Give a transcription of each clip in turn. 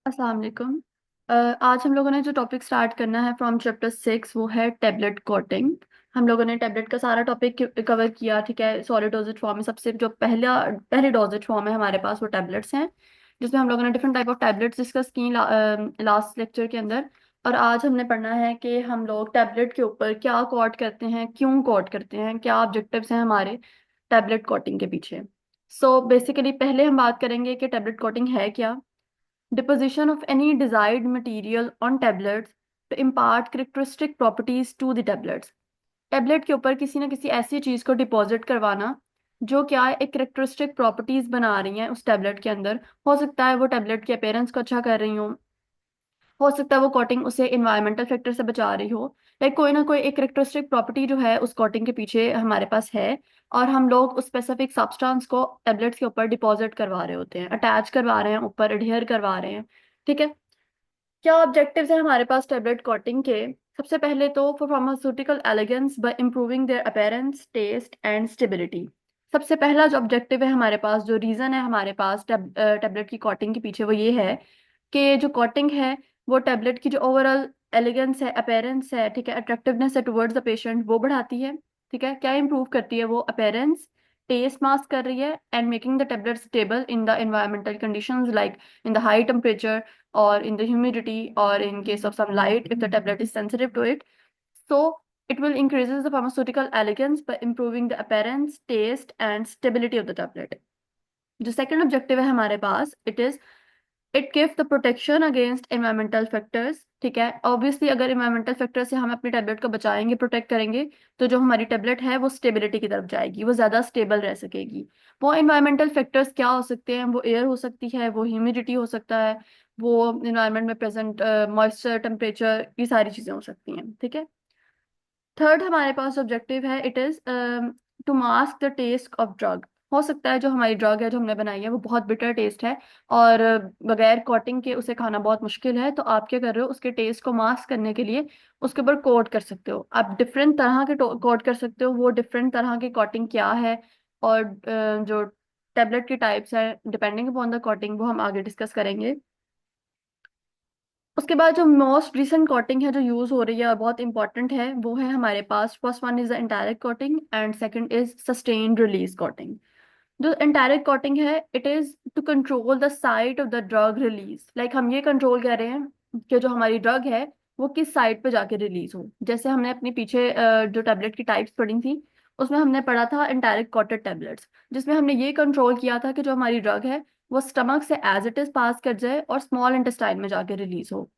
अस्सलाम वालेकुम। आज हम लोगों ने जो टॉपिक स्टार्ट करना है फ्रॉम चैप्टर 6 वो है टेबलेट कोटिंग। हम लोगों ने टेबलेट का सारा टॉपिक कवर किया, ठीक है। सॉलिड डोजेज फॉर्म में सबसे जो पहली डोजेज फॉर्म है हमारे पास वो टेबलेट्स हैं, जिसमें हम लोगों ने different type of tablets discuss की लास्ट लेक्चर के अंदर। और आज हमने पढ़ना है कि हम लोग टेबलेट के ऊपर क्या कोट करते हैं, क्यों कोट करते हैं, क्या ऑब्जेक्टिव्स हैं हमारे टेबलेट कोटिंग के पीछे। सो बेसिकली पहले हम बात करेंगे कि टेबलेट कोटिंग है क्या। Deposition of any desired material on tablets to impart characteristic properties to the tablets। Tablet के ऊपर किसी ना किसी ऐसी चीज को डिपॉजिट करवाना जो क्या है, एक करेक्टरिस्टिक प्रॉपर्टीज बना रही हैं उस टेबलेट के अंदर। हो सकता है वो टेबलेट के अपीयरेंस को अच्छा कर रही हो सकता है वो कोटिंग उसे इन्वायरमेंटल फैक्टर से बचा रही हो। लाइक कोई ना कोई एक करेक्टरिस्टिक प्रॉपर्टी जो है उस कोटिंग के पीछे हमारे पास है, और हम लोग उस स्पेसिफिक सब्सटेंस को टेबलेट्स के ऊपर डिपॉजिट करवा रहे होते हैं, अटैच करवा रहे हैं, ऊपर एडहेयर करवा रहे हैं। ठीक है। क्या ऑब्जेक्टिव्स हैं हमारे पास टेबलेट कोटिंग के। सबसे पहले तो for pharmaceutical elegance by improving their appearance, taste and stability. सबसे पहला जो ऑब्जेक्टिव है हमारे पास, जो रीजन है हमारे पास टेबलेट की कोटिंग के पीछे, वो ये है कि जो कोटिंग है वो टेबलेट की जो ओवरऑल एलिगेंस है, अपीयरेंस है, ठीक है, अट्रैक्टिवनेस है टुवर्ड्स द पेशेंट, वो बढ़ाती है। ठीक है। क्या इंप्रूव करती है वो, अपीयरेंस, टेस्ट मास्क कर रही है, and making the tablet stable in the environmental conditions like in the high temperature or in the humidity or in case of some light if the tablet is sensitive to it. So it will increases the pharmaceutical elegance by improving the appearance, taste and stability of the tablet। जो second objective है हमारे पास, it give the protection against environmental factors. ठीक है। Obviously अगर environmental factor से हम अपनी टेबलेट को बचाएंगे, प्रोटेक्ट करेंगे, तो जो हमारी टेबलेट है वो स्टेबिलिटी की तरफ जाएगी, वो ज्यादा स्टेबल रह सकेगी। वो एनवायरमेंटल फैक्टर्स क्या हो सकते हैं, वो एयर हो सकती है, वो ह्यूमिडिटी हो सकता है, वो इन्वायरमेंट में प्रेजेंट मॉइस्चर, टेम्परेचर, ये सारी चीजें हो सकती हैं। ठीक है। थर्ड हमारे पास ऑब्जेक्टिव है, it is to mask the taste of drug. हो सकता है जो हमारी ड्रग है जो हमने बनाई है वो बहुत बिटर टेस्ट है, और बगैर कोटिंग के उसे खाना बहुत मुश्किल है, तो आप क्या कर रहे हो, उसके टेस्ट को मास्क करने के लिए उसके ऊपर कोट कर सकते हो। आप डिफरेंट तरह के कोट कर सकते हो, वो डिफरेंट तरह की कोटिंग क्या है, और जो टेबलेट की टाइप्स है डिपेंडिंग अपॉन द कोटिंग, वो हम आगे डिस्कस करेंगे। उसके बाद जो मोस्ट रिसेंट कोटिंग है जो यूज हो रही है और बहुत इंपॉर्टेंट है, वो है हमारे पास, first one is the enteric coating and second is sustained release coating. जो इंटायरेक्ट कोटिंग है, it is to control the site of the drug release. Like हम ये कंट्रोल कर रहे हैं कि जो हमारी ड्रग है वो किस साइट पे जाके रिलीज हो। जैसे हमने अपनी पीछे जो टैबलेट की टाइप्स पढ़ी थी, उसमें हमने पढ़ा था इंटायरेक्ट कोटेड टेबलेट्स, जिसमें हमने ये कंट्रोल किया था कि जो हमारी ड्रग है वो स्टमक से एज इट इज पास कर जाए और स्मॉल इंटेस्टाइन में जाके रिलीज हो।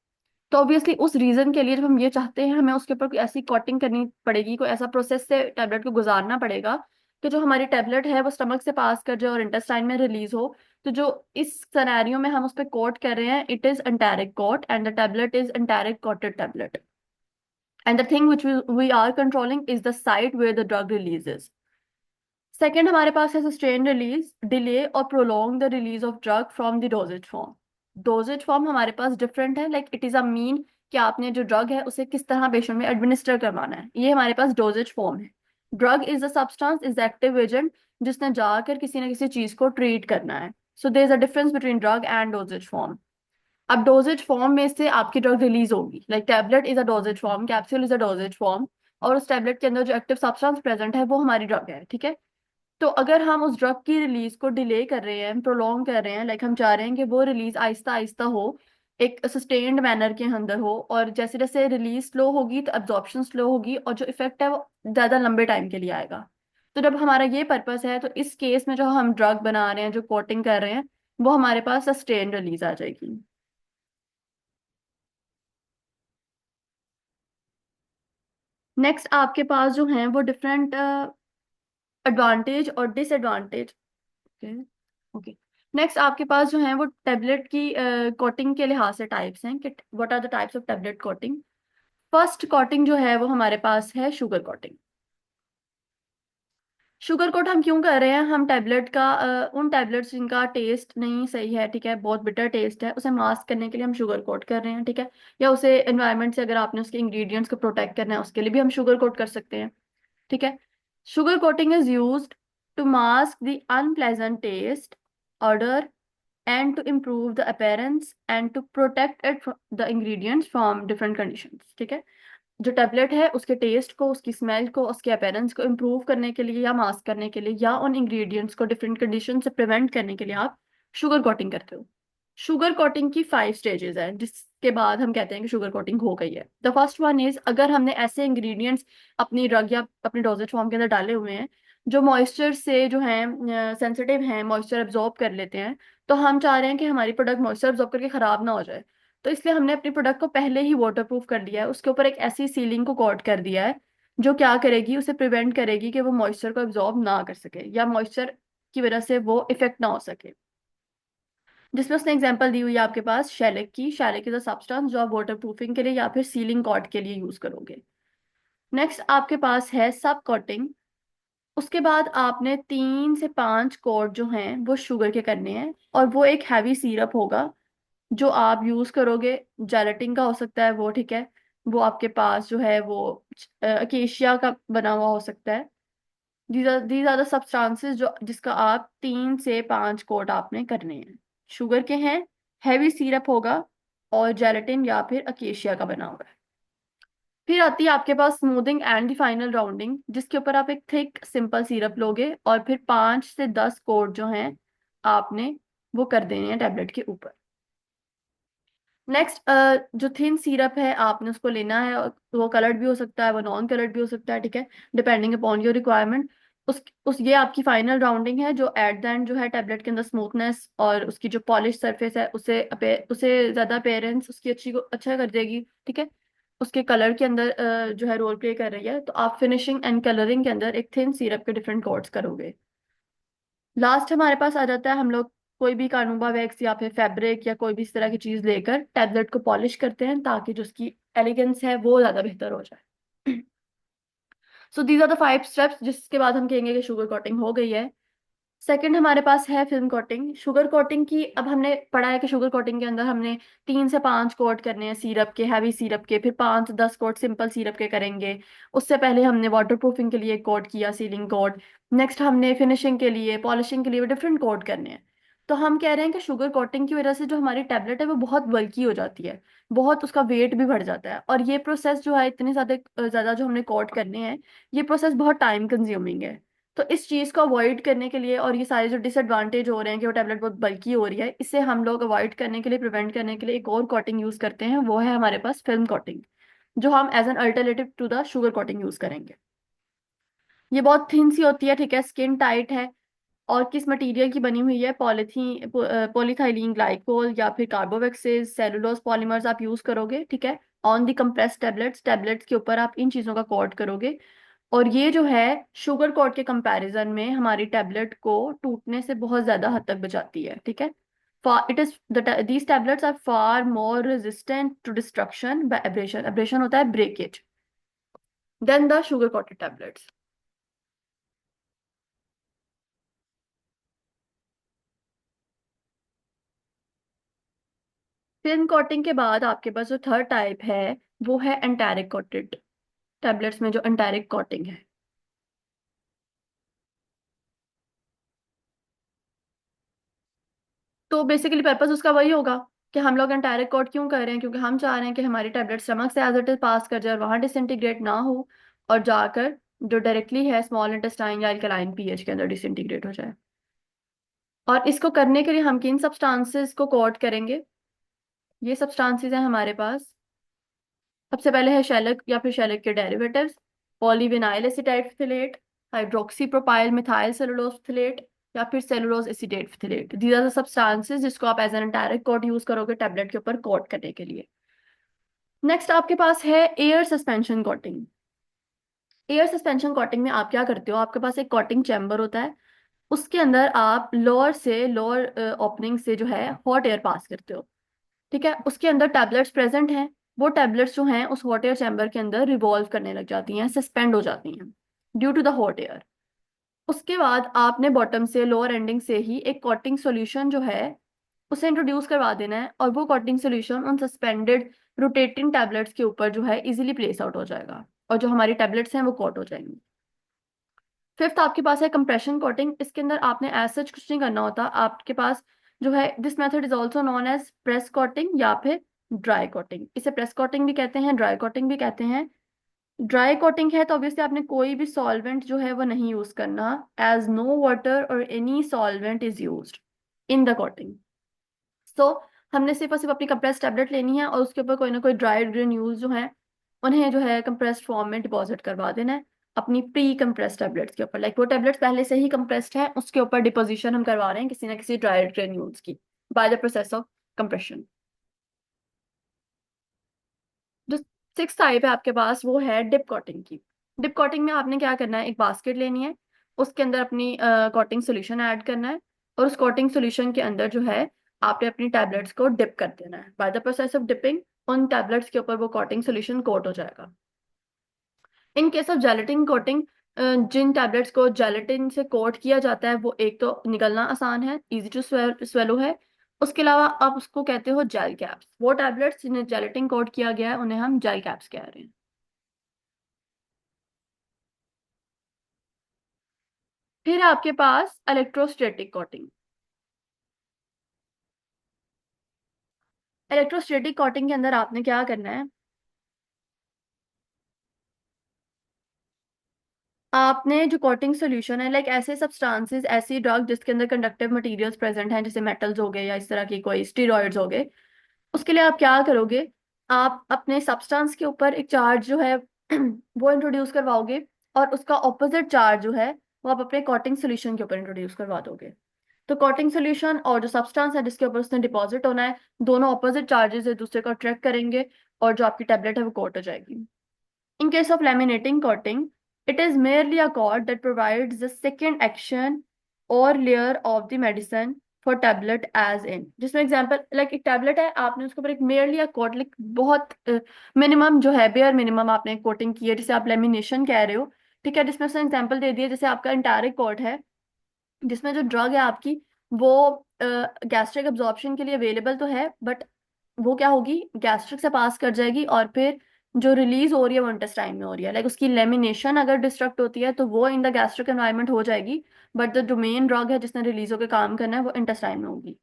तो ऑब्वियसली उस रीजन के लिए जब हम ये चाहते हैं, हमें उसके ऊपर कोई ऐसी कोटिंग करनी पड़ेगी, कोई ऐसा प्रोसेस से टैबलेट को गुजारना पड़ेगा कि जो हमारी टैबलेट है वो स्टमक से पास कर जाए और इंटेस्टाइन में रिलीज हो। तो जो इस सिनेरियो में हम उस पर कोट कर रहे हैं, it is enteric coat and the tablet is enteric coated tablet, and the thing which we are controlling is the site where the drug releases. Second हमारे पास है सस्टेन रिलीज, डिले और prolong the release of drug from the dosage form. Dosage form हमारे पास different है, like it is a mean कि आपने जो ड्रग है उसे किस तरह पेशेंट में एडमिनिस्टर करवाना है, ये हमारे पास डोजेज फॉर्म है। Drug is a substance, is active agent, जिसने जाकर किसी ना किसी चीज को ट्रीट करना है। So there is a difference between drug and dosage form. अब डोजेज फॉर्म में से आपकी ड्रग रिलीज होगी, like tablet is a dosage form, capsule is a dosage form, और उस टैबलेट के अंदर जो एक्टिव सब्सटेंस प्रेजेंट है वो हमारी ड्रग है। ठीक है। तो अगर हम उस ड्रग की रिलीज को डिले कर रहे हैं, प्रोलॉन्ग कर रहे हैं, लाइक हम चाह रहे हैं कि वो रिलीज आहिस्ता आहिस्ता हो, एक सस्टेन्ड मैनर के अंदर हो, और जैसे जैसे रिलीज स्लो होगी तो एब्जॉर्प्शन स्लो होगी और जो इफेक्ट है वो ज्यादा लंबे टाइम के लिए आएगा। तो जब हमारा ये पर्पस है, तो इस केस में जो हम ड्रग बना रहे हैं, जो कोटिंग कर रहे हैं, वो हमारे पास सस्टेन्ड रिलीज आ जाएगी। नेक्स्ट आपके पास जो हैं वो डिफरेंट एडवांटेज और डिसएडवांटेज। ओके। ओके। नेक्स्ट आपके पास जो है वो टेबलेट की कोटिंग के लिहाज से टाइप्स हैं कि what are the types of tablet coating. First coating जो है वो हमारे पास है शुगर कोटिंग। शुगर कोट हम क्यों कर रहे हैं, हम टेबलेट का उन टेबलेट्स जिनका टेस्ट नहीं सही है, ठीक है, बहुत बिटर टेस्ट है, उसे मास्क करने के लिए हम शुगर कोट कर रहे हैं। ठीक है। या उसे एनवायरनमेंट से अगर आपने उसके इंग्रेडिएंट्स को प्रोटेक्ट करना है उसके लिए भी हम शुगर कोट कर सकते हैं। ठीक है। Sugar coating is used to mask the unpleasant taste, order and to improve the appearance and to protect it the ingredients from different conditions। ठीक है, जो टेबलेट है उसके टेस्ट को, उसकी स्मेल को, उसके अपेरेंस को इम्प्रूव करने के लिए या मास्क करने के लिए या उन इंग्रेडिएंट्स को डिफरेंट कंडीशन से प्रिवेंट करने के लिए आप शुगर कोटिंग करते हो। शुगर कोटिंग की 5 स्टेजेस है, जिसके बाद हम कहते हैं कि शुगर कोटिंग हो गई है। द फर्स्ट वन इज, अगर हमने ऐसे इंग्रेडिएंट्स अपनी ड्रग या अपने डोजेज फॉर्म के अंदर डाले हुए हैं जो मॉइस्चर से जो है सेंसिटिव हैं, मॉइस्चर एब्जॉर्ब कर लेते हैं, तो हम चाह रहे हैं कि हमारी प्रोडक्ट मॉइस्चर एब्जॉर्ब करके खराब ना हो जाए, तो इसलिए हमने अपनी प्रोडक्ट को पहले ही वाटर प्रूफ कर लिया है, उसके ऊपर एक ऐसी सीलिंग को कोट कर दिया है जो क्या करेगी, उसे प्रिवेंट करेगी कि वो मॉइस्चर को एब्जॉर्ब ना कर सके या मॉइस्चर की वजह से वो इफेक्ट ना हो सके। जिसमें उसने एग्जांपल दी हुई है आपके पास शैलक की। शैलक इज अ सब्सटेंस जो आप वाटर प्रूफिंग के लिए या फिर सीलिंग कोट के लिए यूज करोगे। नेक्स्ट आपके पास है सब कोटिंग। उसके बाद आपने 3 से 5 कोट जो हैं वो शुगर के करने हैं, और वो एक हैवी सीरप होगा जो आप यूज करोगे। जेलेटिन का हो सकता है वो, ठीक है, वो आपके पास जो है वो अकेशिया का बना हुआ हो सकता है। दीज आर द सब्सटेंसेस जो जिसका आप 3 से 5 कोट आपने करने हैं। शुगर के हैं, हैवी सिरप होगा, और जेलेटिन या फिर अकेशिया का बना हुआ है। फिर आती है आपके पास smoothing and the final rounding, जिसके ऊपर आप एक थिक सिंपल सिरप लोगे और फिर 5 से 10 कोट जो हैं आपने वो कर देने हैं टेबलेट के ऊपर। नेक्स्ट जो थिन सिरप है आपने उसको लेना है, और वो कलर्ड भी हो सकता है, वो नॉन कलर्ड भी हो सकता है, ठीक है, डिपेंडिंग अपॉन योर रिक्वायरमेंट। उस ये आपकी फाइनल राउंडिंग है जो एट द एंड जो है टेबलेट के अंदर स्मूथनेस और उसकी जो पॉलिश सरफेस है उसे ज्यादा अपेयरेंस उसकी अच्छा कर देगी, ठीक है, उसके कलर के अंदर जो है रोल प्ले कर रही है। तो आप फिनिशिंग एंड कलरिंग के अंदर एक थिन सिरप के डिफरेंट कोट्स करोगे। लास्ट हमारे पास आ जाता है, हम लोग कोई भी कार्नुबा वैक्स या फिर फैब्रिक या कोई भी इस तरह की चीज लेकर टैबलेट को पॉलिश करते हैं ताकि जो उसकी एलिगेंस है वो ज्यादा बेहतर हो जाए। So these are the 5 steps, जिसके बाद हम कहेंगे कि शुगर कोटिंग हो गई है। सेकंड हमारे पास है फिल्म कोटिंग। शुगर कोटिंग की अब हमने पढ़ा है कि शुगर कोटिंग के अंदर हमने 3 से 5 कोट करने हैं सिरप के, हैवी सिरप के, फिर 5 से 10 कोट सिंपल सिरप के करेंगे। उससे पहले हमने वाटर प्रूफिंग के लिए कोट किया, सीलिंग कोट। नेक्स्ट हमने फिनिशिंग के लिए, पॉलिशिंग के लिए डिफरेंट कोट करने हैं। तो हम कह रहे हैं कि शुगर कोटिंग की वजह से जो हमारी टैबलेट है वो बहुत बल्की हो जाती है, बहुत उसका वेट भी बढ़ जाता है, और ये प्रोसेस जो है इतने ज्यादा ज्यादा जो हमने कोट करने हैं, ये प्रोसेस बहुत टाइम कंज्यूमिंग है। तो इस चीज को अवॉइड करने के लिए और ये सारे जो डिसएडवांटेज हो रहे हैं कि वो टैबलेट बहुत बल्की हो रही है, इसे हम लोग अवॉइड करने के लिए, प्रिवेंट करने के लिए एक और कोटिंग यूज करते हैं, वो है हमारे पास फिल्म कोटिंग, जो हम as an alternative to the sugar coating use करेंगे। ये बहुत थिन सी होती है, ठीक है, स्किन टाइट है, और किस मटेरियल की बनी हुई है, पॉलीथाइलीन ग्लाइकोल या फिर कार्बोवेक्सेस सेलुलोज पॉलीमर्स आप यूज करोगे, ठीक है, on the compressed tablets, tablets के ऊपर आप इन चीजों का कोट करोगे। और ये जो है शुगर कोट के कंपैरिजन में हमारी टैबलेट को टूटने से बहुत ज्यादा हद तक बचाती है, ठीक है। It is these tablets are far more resistant to destruction by abrasion. Abrasion होता है breakage, then the sugar coated tablets. Film coating के बाद आपके पास जो थर्ड टाइप है वो है एंटेरिक कोटेड टैबलेट्स में जो एंटेरिक कोटिंग है। तो बेसिकली पर्पस उसका वही होगा कि हम लोग एंटायरिक कोट क्यों कर रहे हैं, क्योंकि हम चाह रहे हैं कि हमारी टैबलेट स्टमक से एज इट इज पास कर जाए और वहां डिसइंटीग्रेट ना हो, और जाकर जो डायरेक्टली है स्मॉल इंटेस्टाइन या अल्कलाइन पीएच के अंदर डिसइंटीग्रेट हो जाए। और इसको करने के लिए हम किन सब्सटेंसेस को कोट करेंगे? ये सब्सटेंसेस हैं हमारे पास। सबसे पहले है शैलक या फिर शैलक के derivatives, polyvinyl acetyl phthalate, hydroxy propyl methyl cellulose phthalate, या फिर cellulose acetate phthalate. These are the substances जिसको आप as an direct coat use करोगे टैबलेट के ऊपर कोट करने के लिए। नेक्स्ट आपके पास है air suspension coating. Air suspension coating में आप क्या करते हो, आपके पास एक कोटिंग चैम्बर होता है, उसके अंदर आप लोअर ओपनिंग से जो है हॉट एयर पास करते हो, ठीक है, उसके अंदर टैबलेट्स प्रेजेंट हैं। वो टैबलेट्स जो हैं उस हॉट एयर चैम्बर के अंदर रिवॉल्व करने लग जाती हैं, सस्पेंड हो जाती हैं due to the hot air. उसके बाद आपने बॉटम से लोअर एंडिंग से ही एक कोटिंग सॉल्यूशन जो है उसे इंट्रोड्यूस करवा देना है, और वो कोटिंग सॉल्यूशन उन सस्पेंडेड रोटेटिंग टैबलेट्स के ऊपर जो है इजीली प्लेस आउट हो जाएगा, और जो हमारी टैबलेट्स हैं वो कोट हो जाएंगी। फिफ्थ आपके पास है कंप्रेशन कोटिंग। इसके अंदर आपने एज सच कुछ नहीं करना होता, आपके पास जो है this method is also known as press coating या फिर ड्राई कोटिंग। इसे प्रेस कोटिंग भी कहते हैं, ड्राई कोटिंग भी कहते हैं। ड्राई कोटिंग है तो ऑब्वियसली आपने कोई भी सॉल्वेंट जो है वो नहीं यूज करना, एज नो वाटर और any solvent is used in the coating. So हमने सिर्फ और सिर्फ अपनी कंप्रेस टैबलेट लेनी है और उसके ऊपर कोई ना कोई ड्राई ग्रेन्यूल्स जो है उन्हें जो है कंप्रेस्ड फॉर्म में डिपॉजिट करवा देना है अपनी प्री कंप्रेस्ड टैबलेट्स के ऊपर। लाइक वो टैबलेट्स पहले से ही कंप्रेस्ड है, उसके ऊपर डिपोजिशन हम करवा रहे हैं किसी ना किसी ड्राई ग्रेन्यूल्स की bye the process of compression. जो सिक्स टाइप है आपके पास वो है डिप कोटिंग की। डिप कोटिंग में आपने क्या करना है, एक बास्केट लेनी है, उसके अंदर अपनी कोटिंग सोल्यूशन ऐड करना है, और उस कोटिंग सोल्यूशन के अंदर जो है आपने अपनी टैबलेट्स को डिप कर देना है। By the process of dipping उन टैबलेट्स के ऊपर वो कोटिंग सोल्यूशन कोट हो जाएगा। In case of gelatin coating, जिन टैबलेट्स को जेलेटिन से कोट किया जाता है वो एक तो निकलना आसान है, इजी टू स्वेलो है। उसके अलावा आप उसको कहते हो जेल कैप्स। वो टैबलेट्स जिन्हें जेलेटिन कोट किया गया है उन्हें हम जेल कैप्स कह रहे हैं। फिर है आपके पास इलेक्ट्रोस्टैटिक कोटिंग। इलेक्ट्रोस्टैटिक कोटिंग के अंदर आपने क्या करना है, आपने जो कोटिंग सोल्यूशन है, लाइक ऐसे सब्सटेंसेस, ऐसी ड्रग जिसके अंदर कंडक्टिव मटेरियल्स प्रेजेंट हैं, जैसे मेटल्स हो गए या इस तरह की कोई स्टेरॉइड्स हो गए, उसके लिए आप क्या करोगे, आप अपने सब्सटेंस के ऊपर एक चार्ज जो है वो इंट्रोड्यूस करवाओगे, और उसका ऑपोजिट चार्ज जो है वो आप अपने कोटिंग सोल्यूशन के ऊपर इंट्रोड्यूस करवा दोगे। तो कोटिंग सोल्यूशन और जो सब्सटेंस है जिसके ऊपर उसने डिपॉजिट होना है, दोनों ऑपोजिट चार्जेस एक दूसरे को अट्रैक्ट करेंगे और जो आपकी टेबलेट है वो कोट हो जाएगी। In case of laminating coating, it is merely a coat that provides the second action or layer of the medicine for tablet as in। जिसमें एग्जांपल लाइक एक टैबलेट है, आपने उसके ऊपर एक merely a coat, लाइक बहुत minimum जो है बेयर मिनिमम आपने कोटिंग की है, जिसे आप लेमिनेशन कह रहे हो। ठीक है, जिसमें उसने एग्जांपल दे दिया, जैसे आपका इंटारिक कोट है जिसमें जो ड्रग है आपकी वो गैस्ट्रिक एब्जॉर्प्शन के लिए अवेलेबल तो है, बट वो क्या होगी, गैस्ट्रिक से पास कर जाएगी और फिर जो रिलीज हो रही है वो इंटेस्टाइन में हो रही है। लाइक उसकी लेमिनेशन अगर डिस्ट्रक्ट होती है तो वो इन द गैस्ट्रिक एनवायरनमेंट हो जाएगी, बट द जो मेन ड्रग है जिसने रिलीज होकर काम करना है वो इंटेस्टाइन में होगी।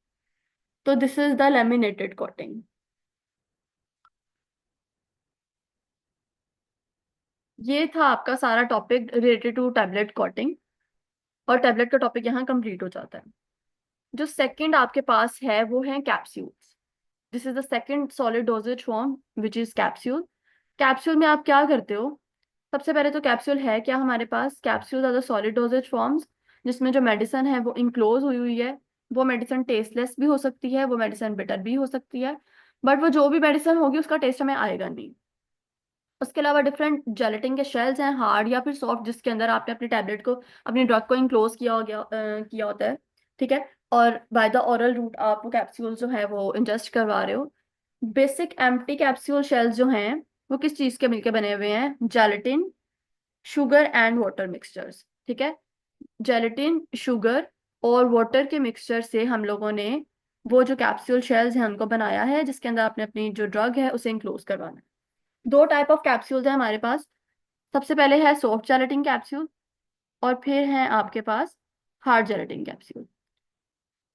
तो this is the laminated coating. ये था आपका सारा topic related to tablet coating, और टैबलेट का टॉपिक यहाँ कंप्लीट हो जाता है। जो सेकंड आपके पास है वो है capsules. This is the second solid doses form which is capsule. Capsule में आप क्या करते हो, सबसे पहले तो कैप्सूल है क्या हमारे पास, capsule are the solid dosage forms जिसमें जो मेडिसिन है वो इनक्लोज हुई हुई है। वो मेडिसिन टेस्टलेस भी हो सकती है, वो मेडिसिन बिटर भी हो सकती है, बट वो जो भी मेडिसिन होगी उसका टेस्ट हमें आएगा नहीं। उसके अलावा डिफरेंट जेलेटिन के शेल्स हैं, हार्ड या फिर सॉफ्ट, जिसके अंदर आपने अपनी टैबलेट को, अपनी ड्रग को इनक्लोज किया होता है। ठीक है, और बाय द ओरल रूट आप वो कैप्सूल जो है वो इंजेस्ट करवा रहे हो। बेसिक एम्प्टी कैप्सूल शेल्स जो हैं वो किस चीज के मिलके बने हुए हैं, gelatin, sugar and water mixtures. ठीक है, जेलेटिन, शुगर और वाटर के मिक्सचर से हम लोगों ने वो जो कैप्सूल शेल्स हैं उनको बनाया है, जिसके अंदर आपने अपनी जो ड्रग है उसे इंक्लोज करवाना है। दो टाइप ऑफ कैप्सूल्स हैं हमारे पास। सबसे पहले है सॉफ्ट जेलेटिन कैप्सूल, और फिर है आपके पास hard gelatin capsule.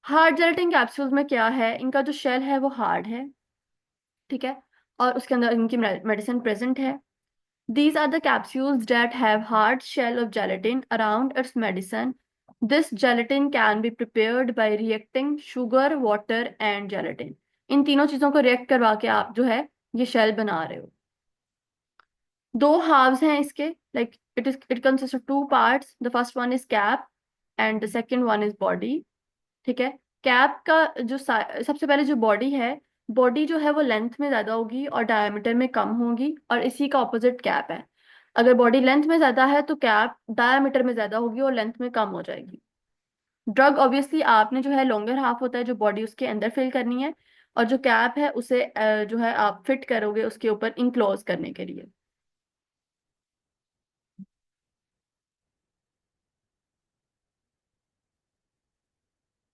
Hard gelatin capsules में क्या है, इनका जो शेल है वो हार्ड है। ठीक है, और उसके अंदर इनकी मेडिसिन प्रेजेंट है। These are the capsules that have hard shell of gelatin around its medicine. This gelatin can be prepared by reacting sugar, water and gelatin. इन तीनों चीजों को रिएक्ट करवा के आप जो है ये शेल बना रहे हो। दो हाफ्स हैं इसके, like it consist of two parts, the first one is cap and the second one is body. ठीक है, कैप का जो सबसे पहले जो बॉडी है, बॉडी जो है वो लेंथ में ज्यादा होगी और डायमीटर में कम होगी, और इसी का ऑपोजिट कैप है। अगर बॉडी लेंथ में ज्यादा है तो कैप डायमीटर में ज्यादा होगी और लेंथ में कम हो जाएगी। ड्रग ऑब्वियसली आपने जो है लॉन्गर हाफ होता है जो बॉडी उसके अंदर फिल करनी है, और जो कैप है उसे जो है आप फिट करोगे उसके ऊपर इनक्लोज करने के लिए।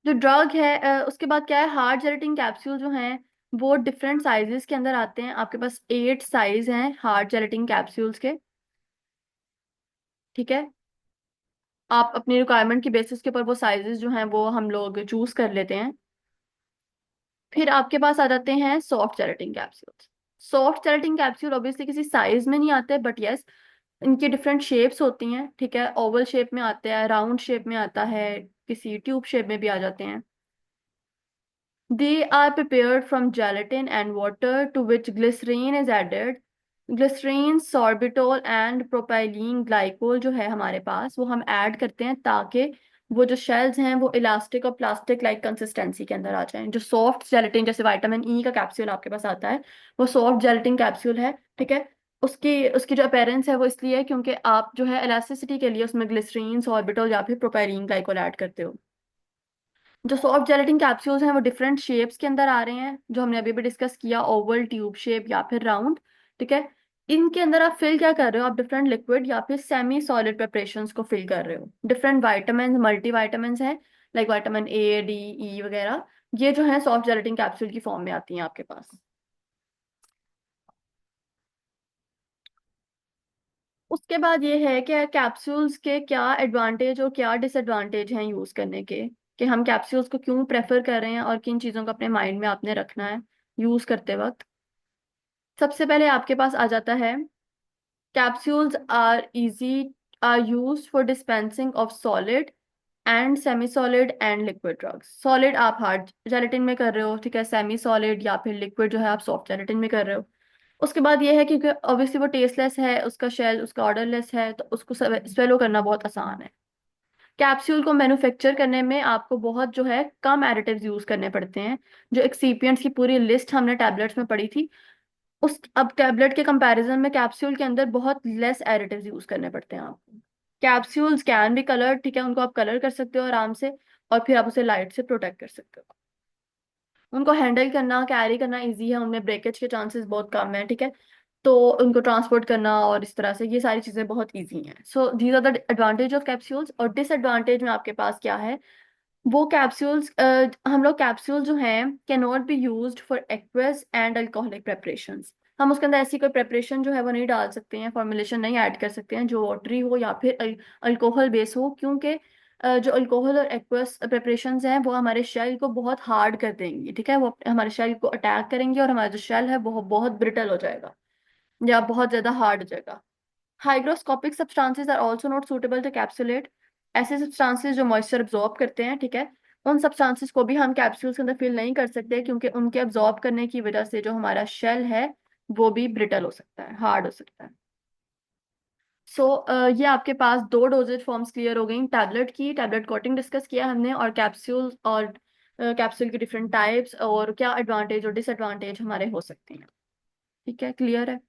जो ड्रग है उसके बाद क्या है, हार्ड जेलेटिन कैप्सूल जो हैं वो डिफरेंट साइजेस के अंदर आते हैं। आपके पास 8 साइज हैं हार्ड जेलेटिन कैप्सूल्स के। ठीक है, आप अपनी रिक्वायरमेंट की बेसिस के ऊपर वो साइजेस जो हैं वो हम लोग चूज कर लेते हैं। फिर आपके पास आ जाते हैं soft gelatin capsules. Soft gelatin capsule obviously किसी साइज में नहीं आते, बट यस इनकी डिफरेंट शेप्स होती हैं, ठीक है। ओवल शेप में आता है, राउंड शेप में आता है, किसी ट्यूब शेप में भी आ जाते हैं। They are prepared from gelatin and water to which glycerine is added. Glycerine, sorbitol and propylene glycol जो है हमारे पास वो हम ऐड करते हैं ताकि वो जो शेल्स हैं वो इलास्टिक और प्लास्टिक लाइक कंसिस्टेंसी के अंदर आ जाएं। जो सॉफ्ट जेलेटिन जैसे विटामिन ई का कैप्सूल आपके पास आता है वो सॉफ्ट जेलेटिन कैप्सूल है, ठीक है। उसकी उसकी जो अपेरेंस है वो इसलिए है क्योंकि आप जो है इलास्टिसिटी के लिए उसमें ग्लिसरीन, सॉर्बिटोल या फिर प्रोपाइलीन ग्लाइकोल ऐड करते हो। जो सॉफ्ट जेलेटिन कैप्सूल्स हैं वो डिफरेंट शेप्स के अंदर आ रहे हैं, जो हमने अभी भी डिस्कस किया, ओवल, ट्यूब शेप या फिर राउंड, ठीक है। इनके अंदर आप फिल क्या कर रहे हो, आप डिफरेंट लिक्विड या फिर सेमी सॉलिड प्रिपरेशंस को फिल कर रहे हो। डिफरेंट वाइटामिन, मल्टी वाइटामिन हैं, लाइक विटामिन ए, डी, ई वगैरह, ये जो है सॉफ्ट जेलेटिन कैप्सूल की फॉर्म में आती हैं आपके पास। उसके बाद ये है कि कैप्सूल्स के क्या एडवांटेज और क्या डिसएडवांटेज हैं यूज करने के, कि हम कैप्सूल्स को क्यों प्रेफर कर रहे हैं और किन चीज़ों को अपने माइंड में आपने रखना है यूज करते वक्त। सबसे पहले आपके पास आ जाता है capsules are easy, are use for dispensing of solid and semi solid and liquid drugs. Solid आप हार्ड जेलेटिन में कर रहे हो, ठीक है। सेमी सॉलिड या फिर लिक्विड जो है आप सॉफ्ट जेलेटिन में कर रहे हो। उसके बाद ये है क्योंकि ऑब्वियसली वो टेस्टलेस है, उसका शेल उसका ऑर्डरलेस है, तो उसको स्वेलो करना बहुत आसान है। कैप्सूल को मैन्युफैक्चर करने में आपको बहुत जो है कम एडिटिव्स यूज करने पड़ते हैं। जो एक्सीपियंट्स की पूरी लिस्ट हमने टैबलेट्स में पढ़ी थी, उस अब टैबलेट के कंपैरिजन में कैप्सूल के अंदर बहुत लेस एडिटिव्स यूज करने पड़ते हैं आपको। कैप्सूल्स कैन बी कलर, ठीक है, उनको आप कलर कर सकते हो आराम से, और फिर आप उसे लाइट से प्रोटेक्ट कर सकते हो। उनको हैंडल करना, कैरी करना इजी है, उनमें ब्रेकेज के चांसेस बहुत कम है, ठीक है। तो उनको ट्रांसपोर्ट करना और इस तरह से ये सारी चीज़ें बहुत इजी हैं। So these are the advantage of capsules. और डिसएडवांटेज में आपके पास क्या है, वो कैप्सूल्स, हम लोग कैप्सूल जो हैं can not be used for aqueous and alcoholic preparations. हम उसके अंदर ऐसी कोई प्रेपरेशन जो है वो नहीं डाल सकते हैं, फॉर्मुलेशन नहीं ऐड कर सकते हैं जो वाटरी हो या फिर अल्कोहल बेस हो, क्योंकि जो अल्कोहल और एक्वस प्रेपरेशंस हैं वो हमारे शेल को बहुत हार्ड कर देंगी, ठीक है। वो हमारे शेल को अटैक करेंगे और हमारा जो शेल है वो बहुत ब्रिटल हो जाएगा या बहुत ज्यादा हार्ड हो जाएगा। Hygroscopic substances are also not suitable to capsulate. ऐसे सब्सटेंसेस जो मॉइस्चर अब्जॉर्ब करते हैं, ठीक है, उन सब्सटेंसेस को भी हम कैप्सूल्स के अंदर फिल नहीं कर सकते क्योंकि उनके अब्जॉर्ब करने की वजह से जो हमारा शेल है वो भी ब्रिटल हो सकता है, हार्ड हो सकता है। सो ये आपके पास दो डोजेज फॉर्म्स क्लियर हो गई, टैबलेट की, टैबलेट कोटिंग डिस्कस किया हमने, और कैप्सूल, और कैप्सूल की डिफरेंट टाइप्स और क्या एडवांटेज और डिसएडवांटेज हमारे हो सकते हैं। ठीक है, क्लियर है।